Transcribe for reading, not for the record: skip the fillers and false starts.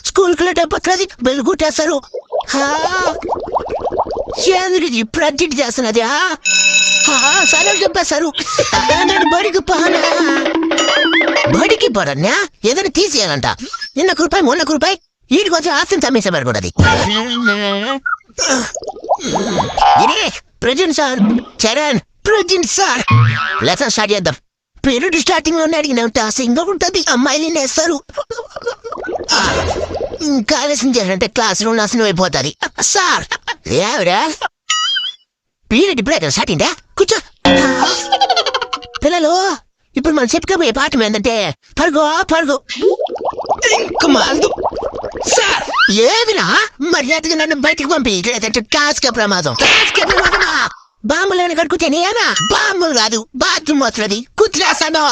స్కూల్కి late అయిపోతున్నది, bell కొట్టేస్తారు. ఏంద్రిది present చేస్తున్నది? సరే చెప్పేస్తారు. నేను బడికి పోనా? బడికి పోరన్నా ఏదైనా తీసేయాలంట. నిన్న రూపాయి మొన్న రూపాయి వీటికి వచ్చి ఆస్తిని చమ్మేసేవారు కూడా. Present sir, Charan present sir. Lesson start చేద్దాం. పీరియడ్ స్టార్టింగ్ లోనే అడిగినంత అసహ్యంగా ఉంటుంది. అమ్మాయిలు నేస్తారు. ఇంకా ఆలస్యం చేయాలంటే క్లాస్ రూమ్ నాశనం అయిపోతుంది. సార్ ఏవరా పీరియడ్ ఇప్పుడే స్టార్ట్ అయిందా? కూర్చో. పిల్లలు, ఇప్పుడు మనం చెప్పుకోబోయే పాఠం ఏంటంటే పరుగో పరుగు. సార్ ఏమినా మర్యాదగా నన్ను బయటకు పంపి, లేదంటే క్లాస్కే ప్రమాదం. బాంబులను కడుకుతేనే ఏనా? బాంబులు కాదు, బాత్రూమ్ వస్తుంది. కుట్లేస్తాను.